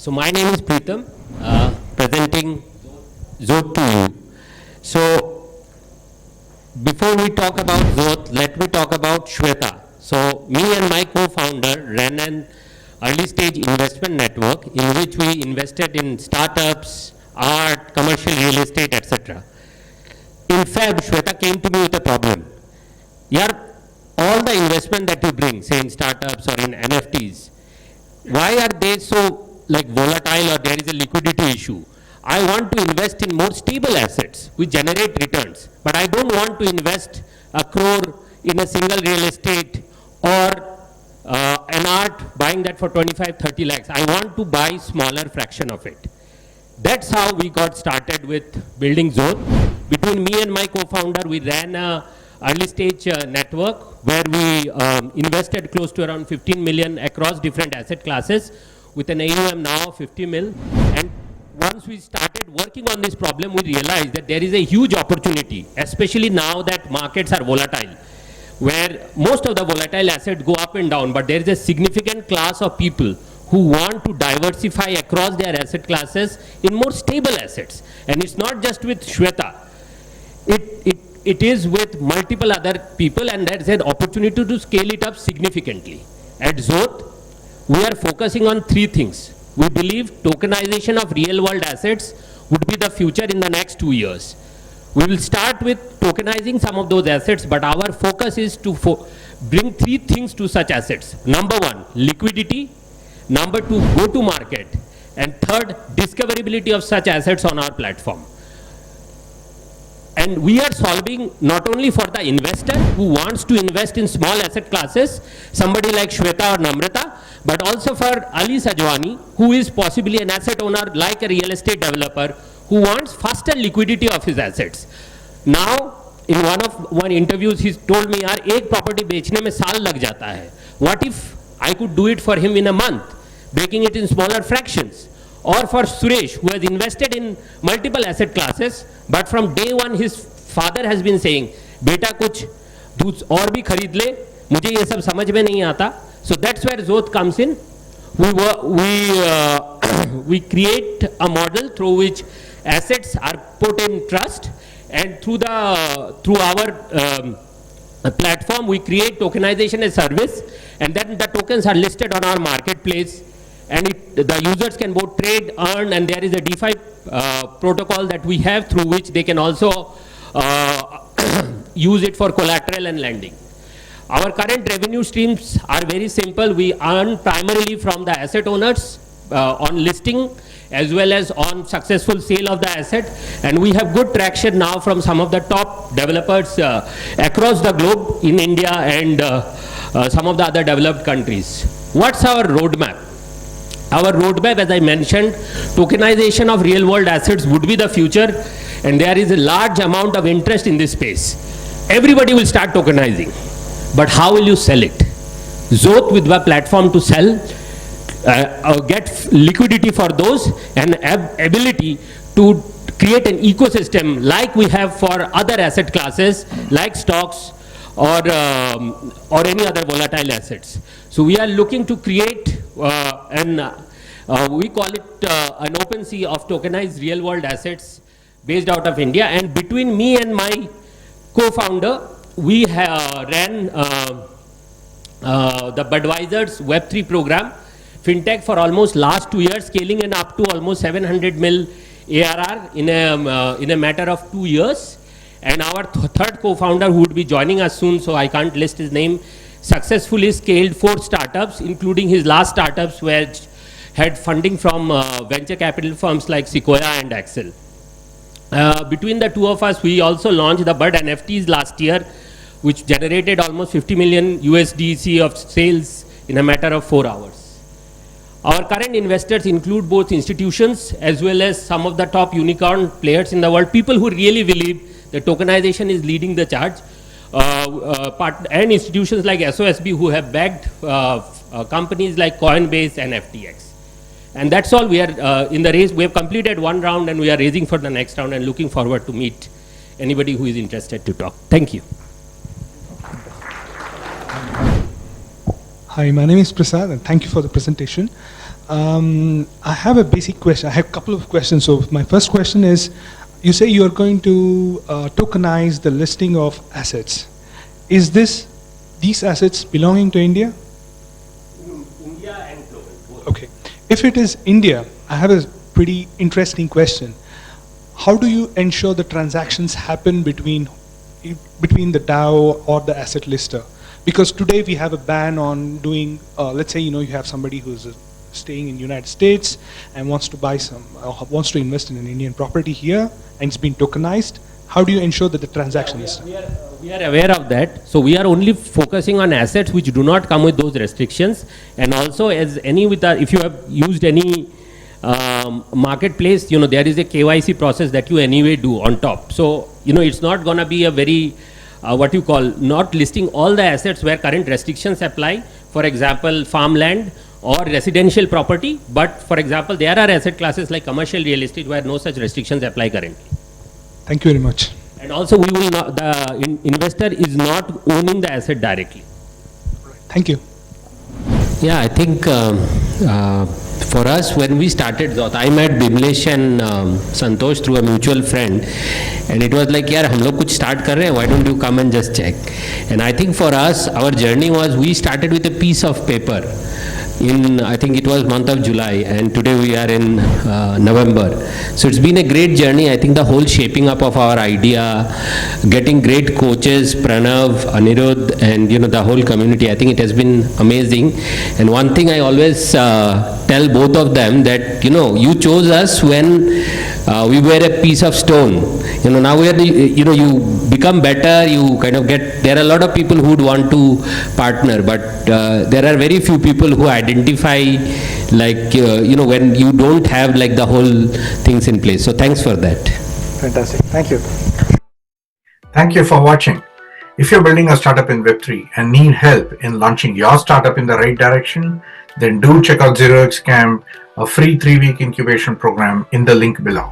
So my name is Pritam, presenting ZOTH to you. So before we talk about ZOTH, let me talk about Shweta. So me and my co-founder ran an early stage investment network in which we invested in startups, art, commercial real estate, etc. In Feb, Shweta came to me with a problem. Yeah, all the investment that you bring, say in startups or in NFTs, why are they so volatile, or there is a liquidity issue? I want to invest in more stable assets which generate returns, but I don't want to invest a crore in a single real estate or an art, buying that for 25-30 lakhs. I want to buy smaller fraction of it. That's how we got started with building ZOTH. Between me and my co-founder, we ran a early stage network where we invested close to around 15 million across different asset classes with an AUM now of 50 mil. And once we started working on this problem, we realized that there is a huge opportunity, especially now that markets are volatile, where most of the volatile assets go up and down, but there is a significant class of people who want to diversify across their asset classes in more stable assets. And it's not just with Shweta. It is with multiple other people, and there's an opportunity to scale it up significantly. At ZOTH, we are focusing on three things. We believe tokenization of real world assets would be the future in the next 2 years. We will start with tokenizing some of those assets, but our focus is to bring three things to such assets. Number one, liquidity. Number two, go to market. And third, discoverability of such assets on our platform. And we are solving not only for the investor who wants to invest in small asset classes, somebody like Shweta or Namrata, but also for Ali Sajwani, who is possibly an asset owner like a real estate developer who wants faster liquidity of his assets. Now, in one interviews, he told me, "Yaar, ek property बेचने में साल लग जाता है. What if I could do it for him in a month, breaking it in smaller fractions?" Or for Suresh, who has invested in multiple asset classes, but from day one his father has been saying, "Beta kuch और भी खरीद ले, मुझे ये सब समझ में नहीं आता." So that's where ZOTH comes in. We create a model through which assets are put in trust, and through our platform we create tokenization as service, and then the tokens are listed on our marketplace, and the users can both trade, earn, and there is a DeFi protocol that we have through which they can also use it for collateral and lending. Our current revenue streams are very simple. We earn primarily from the asset owners on listing as well as on successful sale of the asset, and we have good traction now from some of the top developers across the globe in India and some of the other developed countries. What's our roadmap? Our roadmap, as I mentioned, tokenization of real world assets would be the future, and there is a large amount of interest in this space. Everybody will start tokenizing, but how will you sell it? ZOTH with the platform to sell, get liquidity for those, and ability to create an ecosystem like we have for other asset classes like stocks or any other volatile assets. So we are looking to create we call it an open sea of tokenized real world assets based out of India. And between me and my co-founder, we ran the Budweiser's Web3 program, FinTech, for almost last 2 years, scaling it up to almost 700 mil ARR in a matter of 2 years. And our third co-founder, who would be joining us soon, so I can't list his name, successfully scaled 4 startups, including his last startups, which had funding from venture capital firms like Sequoia and Axel. Between the two of us, we also launched the Bud NFTs last year, which generated almost 50 million USDC of sales in a matter of 4 hours. Our current investors include both institutions as well as some of the top unicorn players in the world, people who really believe that tokenization is leading the charge, and institutions like SOSB who have backed companies like Coinbase and FTX. And that's all. We are in the race. We have completed 1 round and we are raising for the next round, and looking forward to meet anybody who is interested to talk. Thank you. Hi, my name is Prasad, and thank you for the presentation. I have a basic question. I have a couple of questions. So my first question is, you say you are going to tokenize the listing of assets. Is these assets belonging to India? India and global. Okay. If it is India, I have a pretty interesting question. How do you ensure the transactions happen between the DAO or the asset lister? Because today we have a ban on doing, let's say, you have somebody who's staying in the United States and wants to buy wants to invest in an Indian property here, and it's been tokenized. How do you ensure that the transaction is done? We are aware of that. So we are only focusing on assets which do not come with those restrictions. And also, if you have used any marketplace, there is a KYC process that you anyway do on top. So, it's not going to be a very, not listing all the assets where current restrictions apply. For example, farmland or residential property. But for example, there are asset classes like commercial real estate where no such restrictions apply currently. Thank you very much. And also, we will not, the investor is not owning the asset directly. Thank you. Yeah, I think for us, when we started ZOTH, I met Bimlesh and Santosh through a mutual friend, and it was like, yaar, hum log kuch start kar rahe hain, why don't you come and just check? And I think for us, our journey was, we started with a piece of paper in, I think it was month of July, and today we are in November. So it's been a great journey. I think the whole shaping up of our idea, getting great coaches, Pranav, Anirudh, and the whole community, I think it has been amazing. And one thing I always tell both of them that, you chose us when we were a piece of stone. Now we are, you become better, you kind of get, there are a lot of people who would want to partner, but there are very few people who identify like, when you don't have like the whole things in place. So thanks for that. Fantastic. Thank you. Thank you for watching. If you're building a startup in Web3 and need help in launching your startup in the right direction, then do check out 0x Camp, a free 3-week incubation program in the link below.